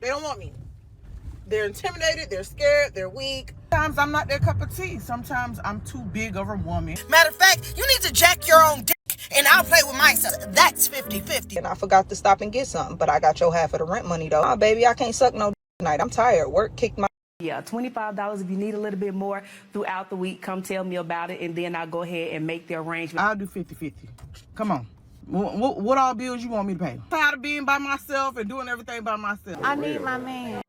They don't want me. They're intimidated, they're scared, they're weak. Sometimes I'm not their cup of tea. Sometimes I'm too big of a woman. Matter of fact, you need to jack your own dick and I'll play with myself. That's 50-50. And I forgot to stop and get something, but I got your half of the rent money though. Oh, baby, I can't suck no tonight. I'm tired. Work kicked my... Yeah, $25. If you need a little bit more throughout the week, come tell me about it, and then I'll go ahead and make the arrangement. I'll do 50-50. Come on. What all bills you want me to pay? I'm tired of being by myself and doing everything by myself. I need my man.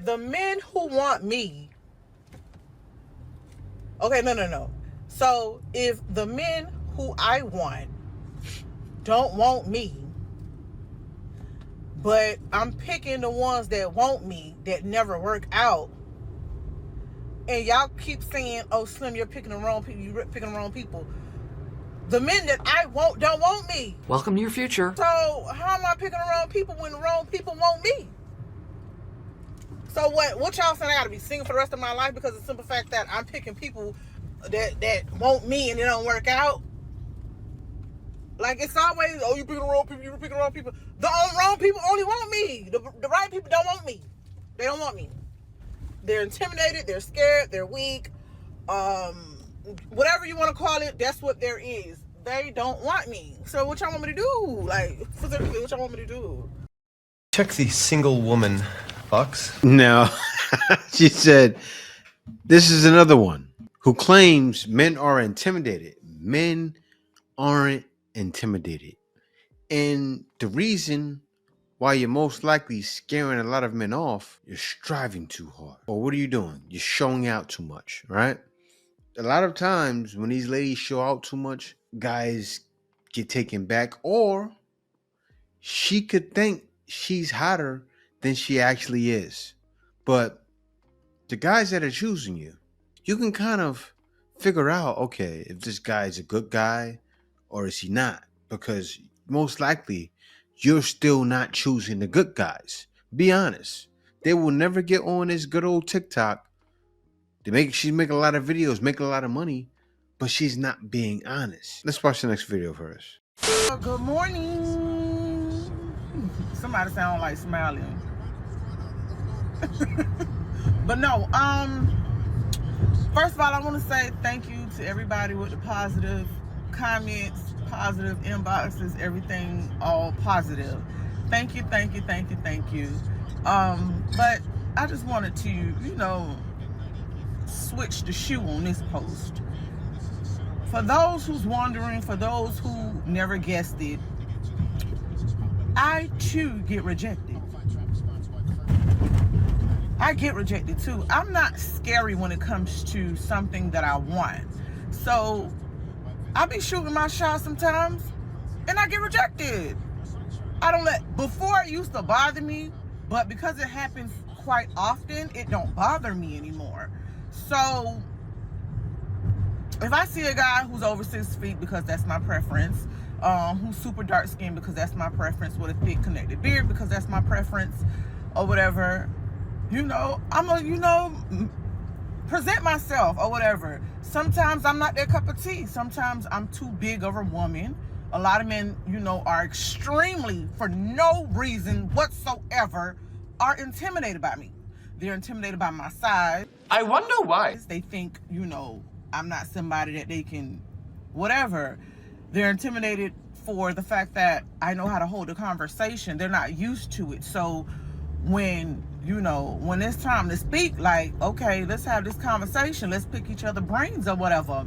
The men who want me... Okay, no. So, if the men who I want don't want me, but I'm picking the ones that want me that never work out, and y'all keep saying, oh, Slim, you're picking the wrong people, you're picking the wrong people. The men that I want don't want me. Welcome to your future. So, how am I picking the wrong people when the wrong people want me? So what y'all saying I gotta be single for the rest of my life because of the simple fact that I'm picking people that want me and it don't work out? Like, it's always, oh, you picking the wrong people, you picking the wrong people. The wrong people only want me. The right people don't want me. They don't want me. They're intimidated, they're scared, they're weak. Whatever you want to call it, that's what there is. They don't want me. So what y'all want me to do? Like, specifically, what y'all want me to do? Check the single woman box. No, she said, this is another one who claims men are intimidated. Men aren't intimidated. And the reason why you're most likely scaring a lot of men off, you're striving too hard. Or what are you doing? You're showing out too much, right? A lot of times when these ladies show out too much, guys get taken back, or she could think she's hotter than she actually is. But the guys that are choosing you, you can kind of figure out, okay, if this guy is a good guy or is he not? Because most likely you're still not choosing the good guys. Be honest. They will never get on this good old TikTok. She's making a lot of videos, making a lot of money, but she's not being honest. Let's watch the next video first. Good morning. Somebody sound like smiling. But no, first of all, I want to say thank you to everybody with the positive comments, positive inboxes, everything all positive. Thank you. But I just wanted to, switch the shoe on this post. For those who's wondering, for those who never guessed it, I too get rejected. I get rejected too. I'm not scary when it comes to something that I want. So I be shooting my shot sometimes and I get rejected. Before it used to bother me, but because it happens quite often, it don't bother me anymore. So if I see a guy who's over 6 feet, because that's my preference, who's super dark skinned because that's my preference, with a thick connected beard because that's my preference, or whatever, I'm gonna, present myself or whatever. Sometimes I'm not their cup of tea. Sometimes I'm too big of a woman. A lot of men, are extremely, for no reason whatsoever, are intimidated by me. They're intimidated by my size. I wonder why. They think, I'm not somebody that they can, whatever. They're intimidated for the fact that I know how to hold a conversation. They're not used to it. So when it's time to speak, like, okay, let's have this conversation, let's pick each other's brains or whatever,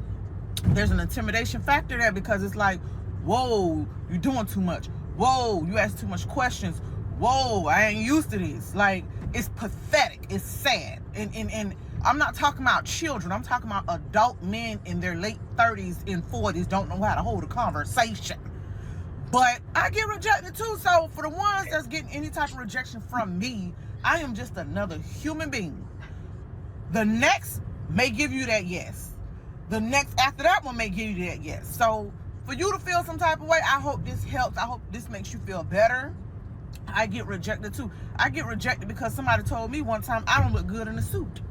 there's an intimidation factor there, because it's like, whoa, you're doing too much. Whoa, you ask too much questions. Whoa, I ain't used to this. Like, it's pathetic. It's sad. And I'm not talking about children. I'm talking about adult men in their late 30s and 40s don't know how to hold a conversation. But I get rejected too. So for the ones that's getting any type of rejection from me, I am just another human being. The next may give you that yes. The next after that one may give you that yes. So for you to feel some type of way, I hope this helps. I hope this makes you feel better. I get rejected too. I get rejected because somebody told me one time I don't look good in a suit.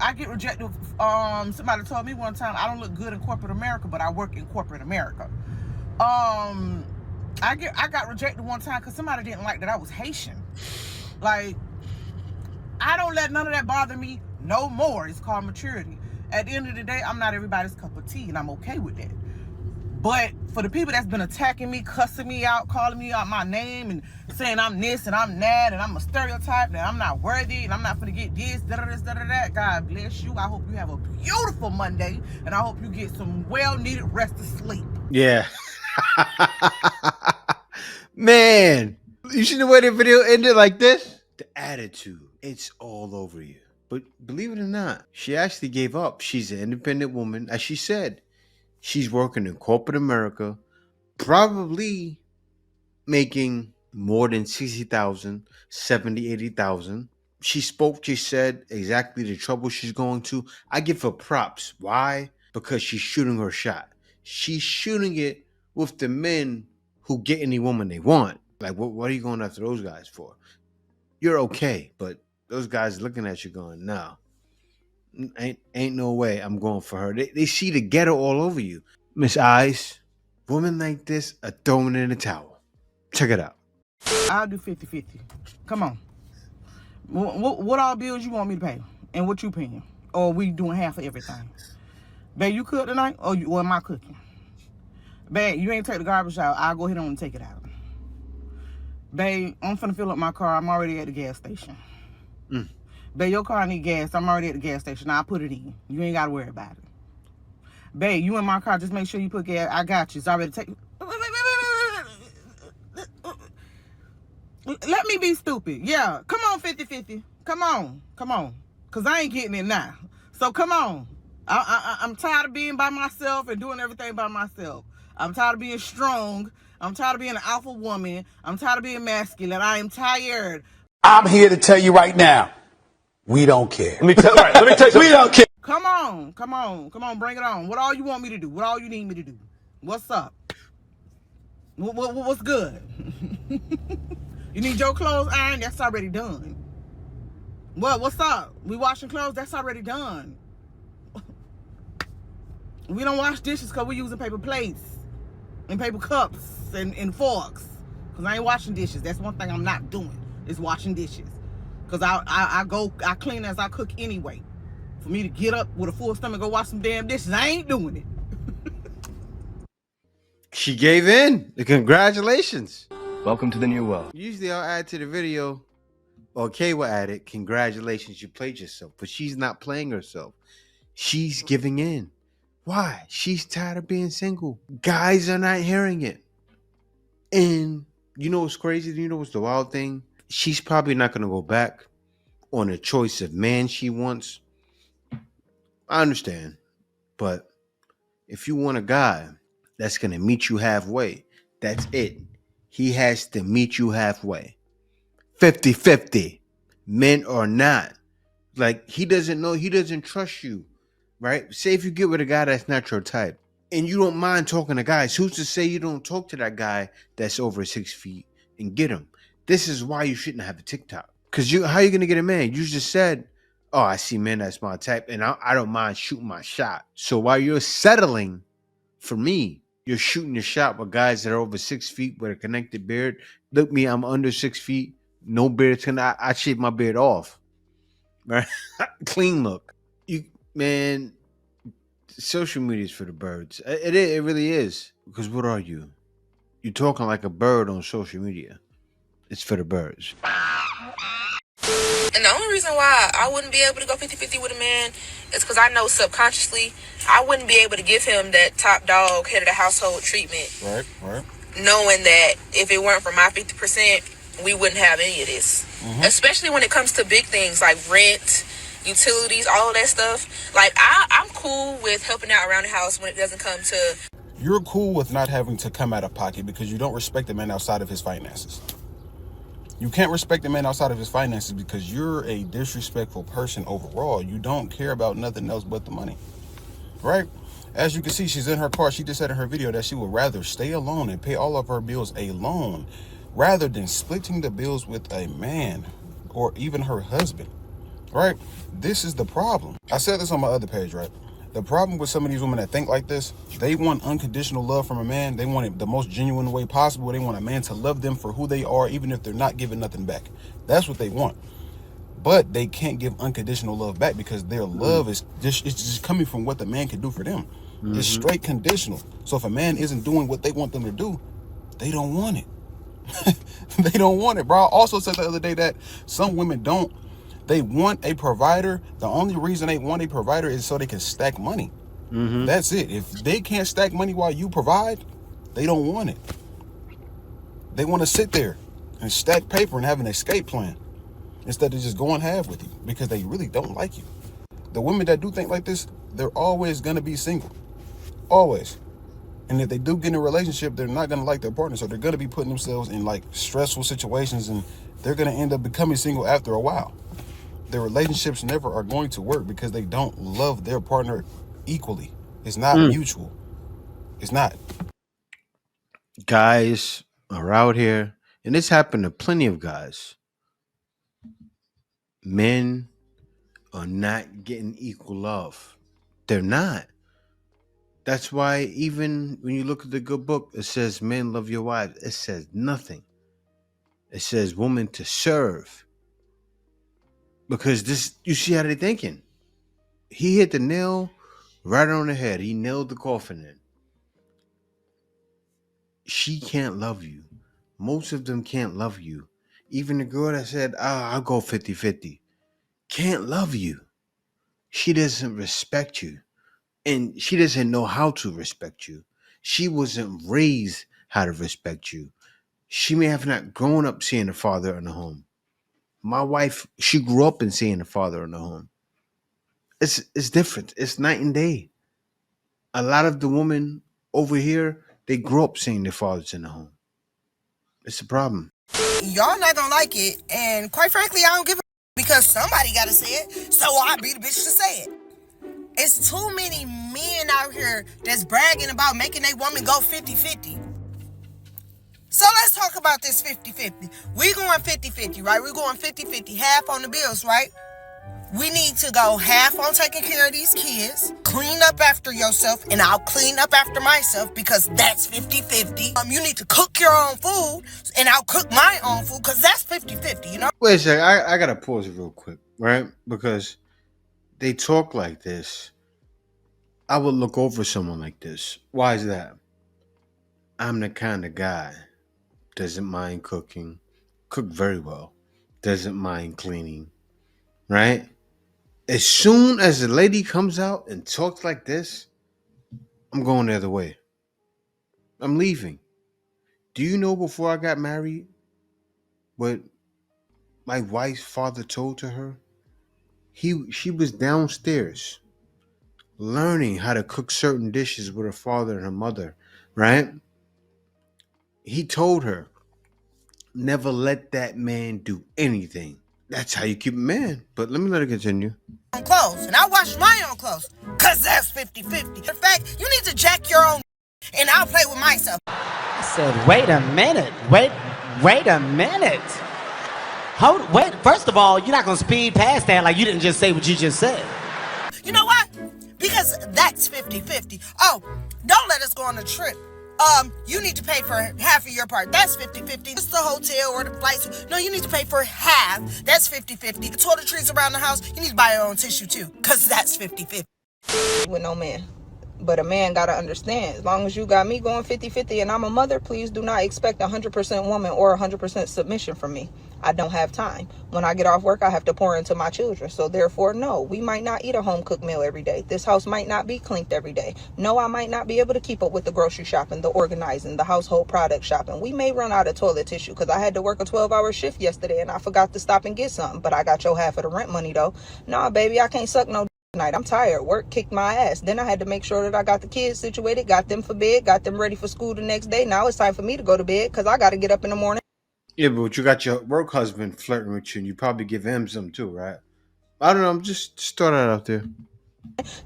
I get rejected. Somebody told me one time I don't look good in corporate America, but I work in corporate America. I got rejected one time because somebody didn't like that I was Haitian. Like, I don't let none of that bother me no more. It's called maturity. At the end of the day, I'm not everybody's cup of tea, and I'm okay with that. But for the people that's been attacking me, cussing me out, calling me out my name, and saying I'm this and I'm that, and I'm a stereotype, and I'm not worthy, and I'm not gonna get this, that. God bless you. I hope you have a beautiful Monday, and I hope you get some well-needed rest of sleep. Yeah. Man, you see the way the video ended like this? The attitude, it's all over you. But believe it or not, she actually gave up. She's an independent woman. As she said, she's working in corporate America, probably making more than 60,000, 70, 80,000. She spoke, she said exactly the trouble she's going to. I give her props. Why? Because she's shooting her shot. She's shooting it with the men who get any woman they want. Like, what are you going after those guys for? You're okay, but those guys looking at you going, no, ain't no way I'm going for her. They see the ghetto all over you. Miss Eyes, women like this are throwing in the towel. Check it out. I'll do 50-50. Come on. What all bills you want me to pay? And what you paying? Or we doing half of everything? Babe, you cook tonight? Or am I cooking? Babe, you ain't take the garbage out. I'll go ahead on and take it out. Babe, I'm finna fill up my car. I'm already at the gas station. Babe, your car need gas. I'm already at the gas station. I'll put it in. You ain't gotta worry about it. Babe, you in my car. Just make sure you put gas. I got you. It's already taken. Let me be stupid. Yeah. Come on, 50-50. Come on. Because I ain't getting it now. So come on. I'm tired of being by myself and doing everything by myself. I'm tired of being strong. I'm tired of being an alpha woman. I'm tired of being masculine. I am tired. I'm here to tell you right now, we don't care. Let me tell you. We don't care. Come on, bring it on. What all you want me to do? What all you need me to do? What's up? What's good? You need your clothes ironed? That's already done. What's up? We washing clothes? That's already done. We don't wash dishes because we're using paper plates and paper cups and forks. Because I ain't washing dishes. That's one thing I'm not doing, is washing dishes. Because I clean as I cook anyway. For me to get up with a full stomach and go wash some damn dishes, I ain't doing it. She gave in. Congratulations. Welcome to the new world. Usually I'll add to the video, or Kay will add it, congratulations, you played yourself. But she's not playing herself. She's giving in. Why? She's tired of being single. Guys are not hearing it. And you know what's crazy? You know what's the wild thing? She's probably not going to go back on a choice of man she wants. I understand. But if you want a guy that's going to meet you halfway, that's it. He has to meet you halfway. 50-50. Men or not. Like, he doesn't know. He doesn't trust you. Right? Say if you get with a guy that's not your type and you don't mind talking to guys, who's to say you don't talk to that guy that's over 6 feet and get him? This is why you shouldn't have a TikTok. Because how are you going to get a man? You just said, oh, I see men that's my type and I don't mind shooting my shot. So while you're settling for me, you're shooting your shot with guys that are over 6 feet with a connected beard. Look me, I'm under 6 feet. No beard. I shave my beard off. Right? Clean look. Man, social media is for the birds. It really is. Because what are you? You're talking like a bird on social media. It's for the birds. And the only reason why I wouldn't be able to go 50-50 with a man is because I know subconsciously I wouldn't be able to give him that top dog, head of the household treatment. Right. Knowing that if it weren't for my 50%, we wouldn't have any of this. Especially when it comes to big things like rent, utilities, all of that stuff. Like, I'm cool with helping out around the house when it doesn't come to... You're cool with not having to come out of pocket because you don't respect the man outside of his finances. You can't respect the man outside of his finances because you're a disrespectful person overall. You don't care about nothing else but the money, right? As you can see, she's in her car. She just said in her video that she would rather stay alone and pay all of her bills alone rather than splitting the bills with a man or even her husband, right? This is the problem. I said this on my other page, right? The problem with some of these women that think like this, they want unconditional love from a man. They want it the most genuine way possible. They want a man to love them for who they are, even if they're not giving nothing back. That's what they want. But they can't give unconditional love back because their love is just coming from what the man can do for them. It's straight conditional. So if a man isn't doing what they want them to do, they don't want it. They don't want it, bro. I also said the other day that some women don't. They want a provider. The only reason they want a provider is so they can stack money. That's it. If they can't stack money while you provide, they don't want it. They want to sit there and stack paper and have an escape plan instead of just going half with you because they really don't like you. The women that do think like this, they're always going to be single. Always. And if they do get in a relationship, they're not going to like their partner. So they're going to be putting themselves in like stressful situations and they're going to end up becoming single after a while. Their relationships never are going to work because they don't love their partner equally. It's not mutual. It's not. Guys are out here, and this happened to plenty of guys. Men are not getting equal love. They're not. That's why even when you look at the good book, it says men love your wives. It says nothing. It says woman to serve. Because this, you see how they're thinking. He hit the nail right on the head. He nailed the coffin in. She can't love you. Most of them can't love you. Even the girl that said, I'll go 50-50, can't love you. She doesn't respect you. And she doesn't know how to respect you. She wasn't raised how to respect you. She may have not grown up seeing a father in the home. My wife, she grew up in seeing a father in the home. It's different. It's night and day. A lot of the women over here, they grew up seeing their fathers in the home. It's a problem. Y'all not gonna like it, and quite frankly, I don't give a because somebody gotta say it, so I be the bitch to say it. It's too many men out here that's bragging about making a woman go 50-50. So let's talk about this 50-50. We going 50-50, right? We're going 50-50, half on the bills, right? We need to go half on taking care of these kids, clean up after yourself, and I'll clean up after myself because that's 50-50. You need to cook your own food, and I'll cook my own food because that's 50-50, you know? Wait a second. I got to pause it real quick, right? Because they talk like this. I would look over someone like this. Why is that? I'm the kind of guy doesn't mind cooking, cook very well, doesn't mind cleaning, right? As soon as the lady comes out and talks like this, I'm going the other way. I'm leaving. Do you know before I got married what my wife's father told to her? She was downstairs learning how to cook certain dishes with her father and her mother, right? He told her, never let that man do anything. That's how you keep a man. But let her continue. Clothes, and I wash my own clothes, because that's 50-50. In fact, you need to jack your own and I'll play with myself. I said, wait a minute. Wait a minute. Wait, first of all, you're not going to speed past that like you didn't just say what you just said. You know what? Because that's 50-50. Oh, don't let us go on a trip. You need to pay for half of your part. That's 50-50. It's the hotel or the flights. No, you need to pay for half. That's 50-50. The toiletries around the house, you need to buy your own tissue too, because that's 50-50. With no man. But a man got to understand, as long as you got me going 50-50 and I'm a mother, please do not expect 100% woman or 100% submission from me. I don't have time. When I get off work, I have to pour into my children. So therefore, no, we might not eat a home cooked meal every day. This house might not be cleaned every day. No, I might not be able to keep up with the grocery shopping, the organizing, the household product shopping. We may run out of toilet tissue because I had to work a 12-hour shift yesterday and I forgot to stop and get something. But I got your half of the rent money though. Nah, baby, I can't suck no night. I'm tired. Work kicked my ass. Then I had to make sure that I got the kids situated, got them for bed, got them ready for school the next day. Now it's time for me to go to bed because I got to get up in the morning. Yeah, but you got your work husband flirting with you and you probably give him some too, right? I don't know. I'm just throw that out there.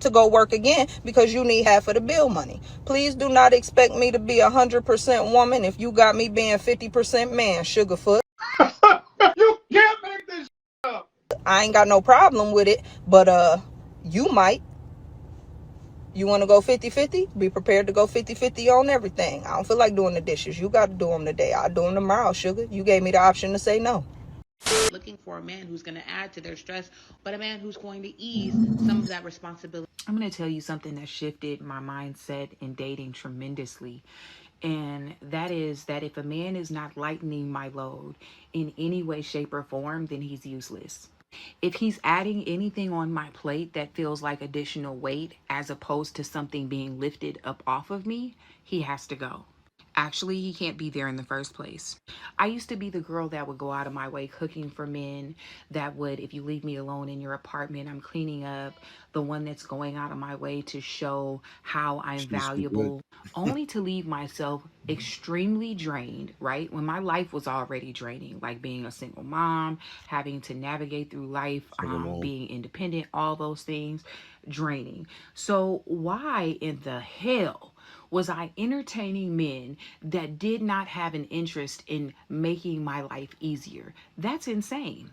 To go work again because you need half of the bill money. Please do not expect me to be 100% woman if you got me being 50% man, Sugarfoot. You can't make this up. I ain't got no problem with it, but you might. You want to go 50-50? Be prepared to go 50-50 on everything. I don't feel like doing the dishes. You got to do them today. I'll do them tomorrow, sugar. You gave me the option to say no. Looking for a man who's going to add to their stress, but a man who's going to ease some of that responsibility. I'm going to tell you something that shifted my mindset in dating tremendously. And that is that if a man is not lightening my load in any way, shape, or form, then he's useless. If he's adding anything on my plate that feels like additional weight as opposed to something being lifted up off of me, he has to go. Actually, he can't be there in the first place. I used to be the girl that would go out of my way cooking for men, that would, if you leave me alone in your apartment, I'm cleaning up, the one that's going out of my way to show how I'm valuable, only to leave myself extremely drained, right? When my life was already draining, like being a single mom, having to navigate through life, being independent, all those things, draining. So why in the hell was I entertaining men that did not have an interest in making my life easier? That's insane.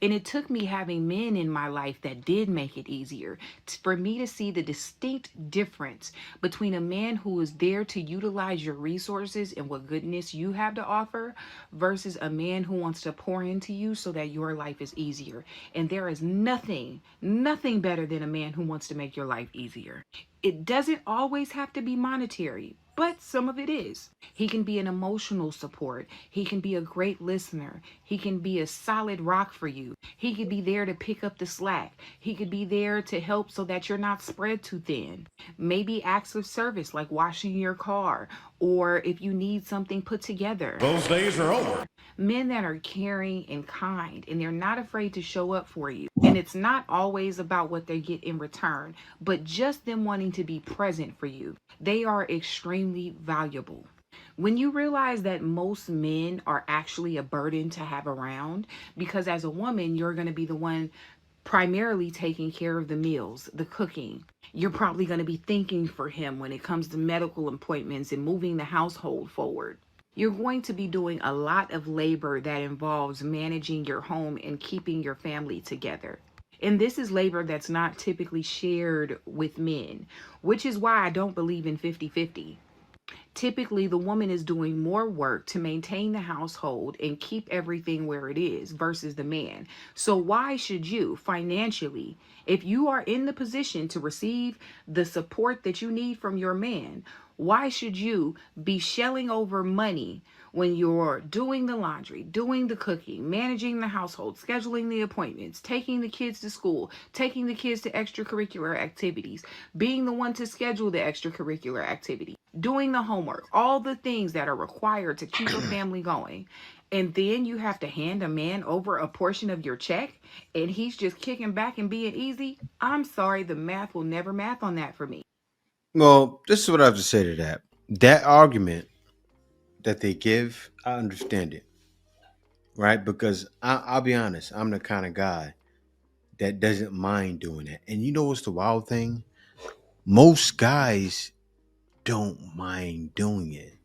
And it took me having men in my life that did make it easier for me to see the distinct difference between a man who is there to utilize your resources and what goodness you have to offer versus a man who wants to pour into you so that your life is easier. And there is nothing better than a man who wants to make your life easier. It doesn't always have to be monetary, but some of it is. He can be an emotional support. He can be a great listener. He can be a solid rock for you. He could be there to pick up the slack. He could be there to help so that you're not spread too thin. Maybe acts of service like washing your car, or if you need something put together. Those days are over. Men that are caring and kind, and they're not afraid to show up for you. And it's not always about what they get in return, but just them wanting to be present for you. They are extremely valuable. When you realize that most men are actually a burden to have around, because as a woman, you're going to be the one primarily taking care of the meals, the cooking. You're probably going to be thinking for him when it comes to medical appointments and moving the household forward. You're going to be doing a lot of labor that involves managing your home and keeping your family together. And this is labor that's not typically shared with men, which is why I don't believe in 50-50. Typically, the woman is doing more work to maintain the household and keep everything where it is versus the man. So why should you financially, if you are in the position to receive the support that you need from your man, why should you be shelling over money when you're doing the laundry, doing the cooking, managing the household, scheduling the appointments, taking the kids to school, taking the kids to extracurricular activities, being the one to schedule the extracurricular activity, doing the homework, all the things that are required to keep a family going. And then you have to hand a man over a portion of your check and he's just kicking back and being easy? I'm sorry, the math will never math on that for me. Well, this is what I have to say to that. That argument that they give, I understand it, right? Because I'll be honest, I'm the kind of guy that doesn't mind doing that. And you know what's the wild thing? Most guys don't mind doing it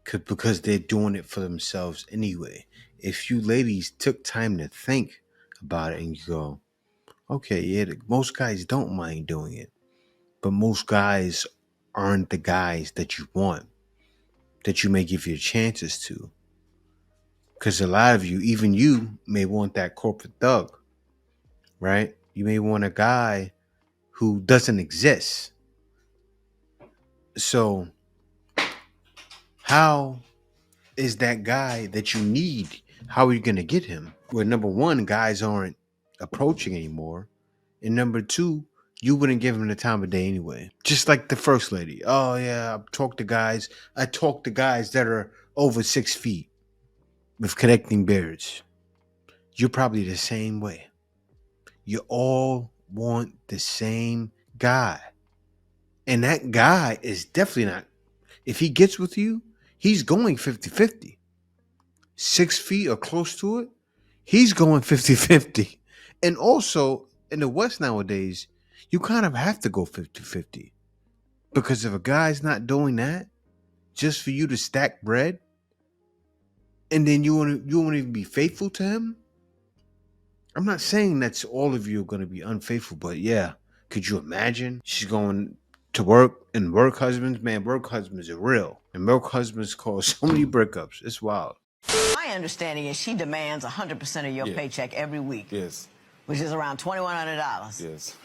because they're doing it for themselves anyway. If you ladies took time to think about it and you go, okay, yeah, most guys don't mind doing it. But most guys aren't the guys that you want, that you may give your chances to. Because a lot of you, even you, may want that corporate thug, right? You may want a guy who doesn't exist. So how is that guy that you need? How are you going to get him? Well, number one, guys aren't approaching anymore. And number two, you wouldn't give him the time of day anyway. Just like the first lady. Oh, yeah, I talk to guys that are over 6 feet with connecting beards. You're probably the same way. You all want the same guy. And that guy is definitely not, if he gets with you, he's going 50-50. 6 feet or close to it, he's going 50-50. And also, in the West nowadays, you kind of have to go 50-50. Because if a guy's not doing that just for you to stack bread, and then you won't even be faithful to him, I'm not saying that's all of you are going to be unfaithful, but yeah, could you imagine? She's going to work and work husbands. Man, work husbands are real. And work husbands cause so many breakups. It's wild. My understanding is she demands 100% of your paycheck every week. Yes. Which is around $2,100. Yes.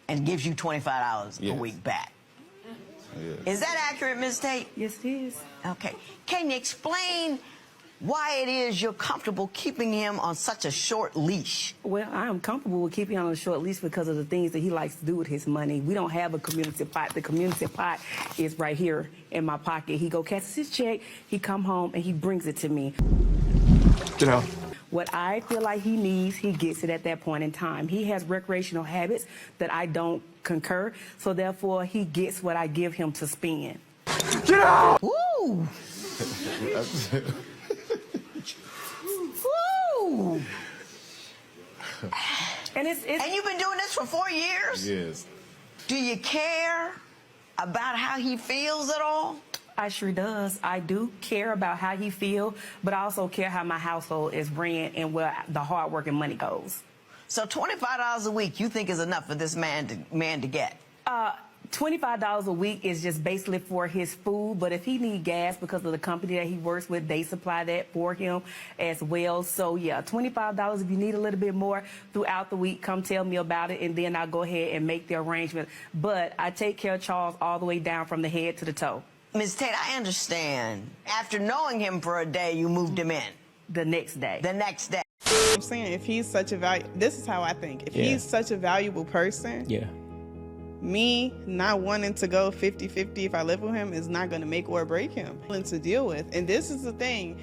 And gives you $25 a week back. Yes. Is that accurate, Ms. Tate? Yes, it is. Okay. Can you explain why it is you're comfortable keeping him on such a short leash? Well, I am comfortable with keeping him on a short leash because of the things that he likes to do with his money. We don't have a community pot. The community pot is right here in my pocket. He go catch his check, he come home, and he brings it to me. Get out. What I feel like he needs, he gets it at that point in time. He has recreational habits that I don't concur, so therefore he gets what I give him to spend. Get out! Woo! Woo! And you've been doing this for 4 years? Yes. Do you care about how he feels at all? I sure does. I do care about how he feels, but I also care how my household is ran and where the hard work and money goes. So $25 a week you think is enough for this man to get? $25 a week is just basically for his food, but if he need gas because of the company that he works with, they supply that for him as well. So yeah, $25. If you need a little bit more throughout the week, come tell me about it, and then I'll go ahead and make the arrangement. But I take care of Charles all the way down from the head to the toe. Ms. Tate, I understand. After knowing him for a day, you moved him in. The next day. The next day. I'm saying if he's such a this is how I think. If he's such a valuable person, me not wanting to go 50-50 if I live with him is not going to make or break him. To deal with. And this is the thing.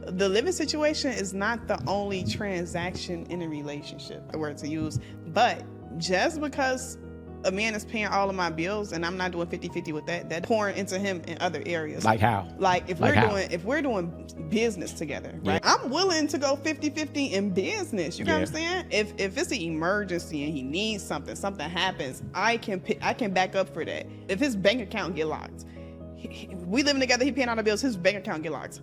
The living situation is not the only transaction in a relationship, the word to use. But just because a man is paying all of my bills and I'm not doing 50-50 with that's pouring into him in other areas. Like how? Like if we're doing business together, right? I'm willing to go 50-50 in business. You know what I'm saying? If it's an emergency and he needs something happens, I can back up for that. If his bank account get locked, we living together, he paying all the bills, his bank account get locked.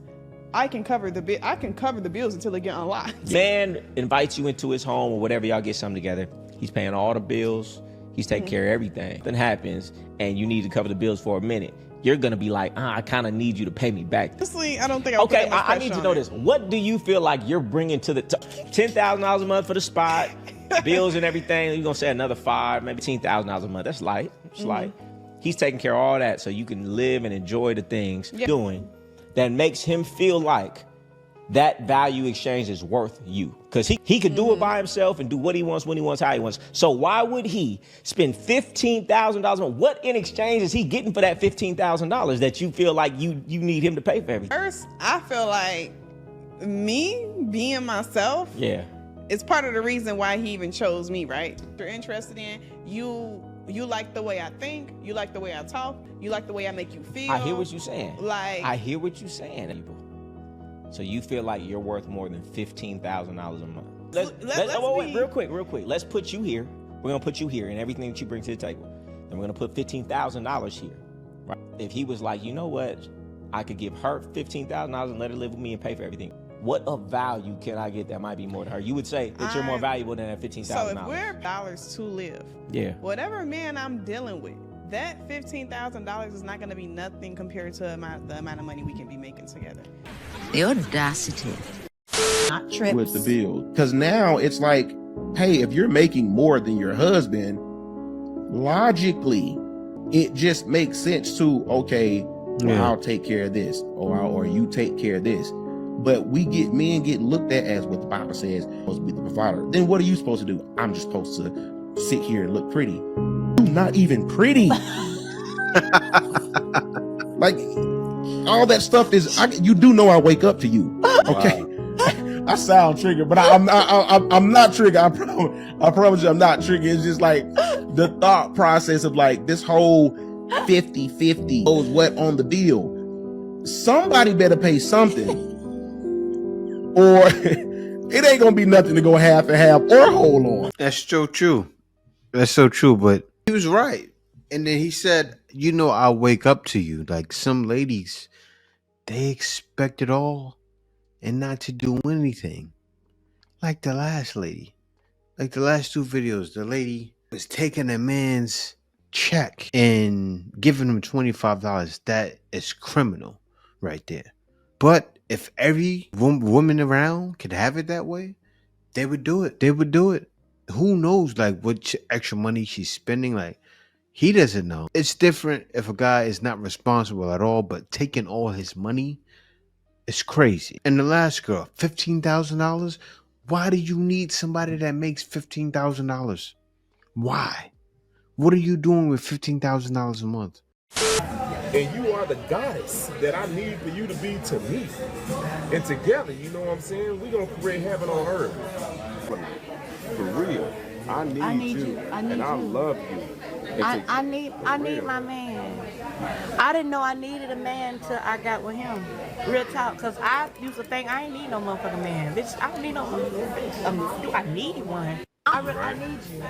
I can cover the bills until they get unlocked. Man invites you into his home or whatever, y'all get something together. He's paying all the bills. He's taking care of everything. Then happens, and you need to cover the bills for a minute. You're gonna be like, I kind of need you to pay me back. Honestly, I don't think I need to know this. What do you feel like you're bringing to the $10,000 a month for the spot, bills and everything? You're gonna say another $5,000, maybe $10,000 a month. That's light. It's light. He's taking care of all that so you can live and enjoy the things you're doing that makes him feel like that value exchange is worth you. Because he could do it by himself and do what he wants, when he wants, how he wants. So why would he spend $15,000? What in exchange is he getting for that $15,000 that you feel like you need him to pay for everything? First, I feel like me being myself is part of the reason why he even chose me, right? You're interested in, you like the way I think, you like the way I talk, you like the way I make you feel. I hear what you're saying. I hear what you're saying, people. So you feel like you're worth more than $15,000 a month. Wait, real quick. Let's put you here. We're gonna put you here and everything that you bring to the table. Then we're gonna put $15,000 here. Right? If he was like, you know what, I could give her $15,000 and let her live with me and pay for everything. What of value can I get that might be more to her? You would say that you're more valuable than that $15,000. So if we're dollars to live, whatever man I'm dealing with, that $15,000 is not going to be nothing compared to the amount of money we can be making together. The audacity. Not trips. With the bill. Because now it's like, hey, if you're making more than your husband, logically, it just makes sense to, okay, well, I'll take care of this, or you take care of this. But men get looked at as what the Bible says, supposed to be the provider. Then what are you supposed to do? I'm just supposed to sit here and look pretty. You're not even pretty. Like, all that stuff is, you do know I wake up to you. Okay. Wow. I sound triggered, but I'm not triggered. I promise you I'm not triggered. It's just like the thought process of like this whole 50-50 goes what on the bill. Somebody better pay something, or it ain't gonna be nothing to go half and half or hold on. That's so true. That's so true, but he was right. And then he said, you know, I'll wake up to you. Like some ladies, they expect it all and not to do anything. Like the last lady. Like the last two videos, the lady was taking a man's check and giving him $25. That is criminal right there. But if every woman around could have it that way, they would do it. They would do it. Who knows like what extra money she's spending? Like he doesn't know. It's different if a guy is not responsible at all, but taking all his money is crazy. And the last girl, $15,000. Why do you need somebody that makes $15,000? Why? What are you doing with $15,000 a month? And you are the goddess that I need for you to be to me. And together, you know what I'm saying? We're going to create heaven on earth. For real. I need you. And I love you. I need my man. I didn't know I needed a man till I got with him. Real talk, because I used to think I ain't need no motherfucking man. Bitch, I don't need no motherfucking bitch. Do I need one? I need you.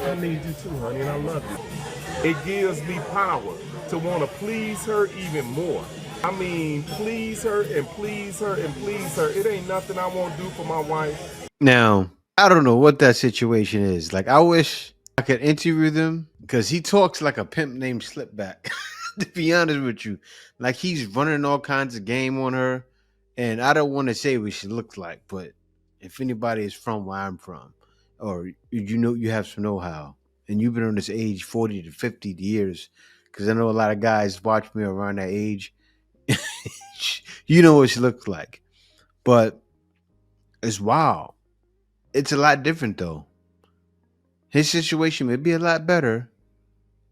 I need you too, honey, and I love you. It gives me power to want to please her even more. I mean, please her and please her and please her. It ain't nothing I won't do for my wife. Now, I don't know what that situation is. Like, I wish I could interview them because he talks like a pimp named Slipback. To be honest with you, like he's running all kinds of game on her, and I don't want to say what she looks like, but if anybody is from where I'm from, or you know you have some know-how, and you've been on this age 40 to 50 years, because I know a lot of guys watch me around that age, you know what she looks like. But it's wild. It's a lot different though. His situation may be a lot better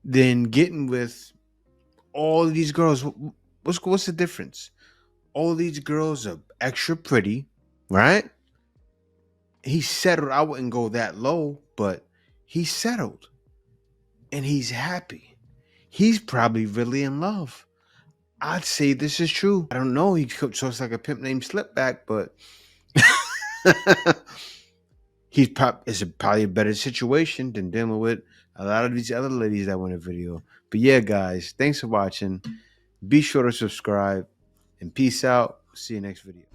than getting with all these girls. What's the difference? All these girls are extra pretty, right? He's settled. I wouldn't go that low, but he's settled. And he's happy. He's probably really in love. I'd say this is true. I don't know. He talks like a pimp named Slipback, but it's probably a better situation than dealing with a lot of these other ladies that went in video. But yeah, guys, thanks for watching. Be sure to subscribe and peace out. See you next video.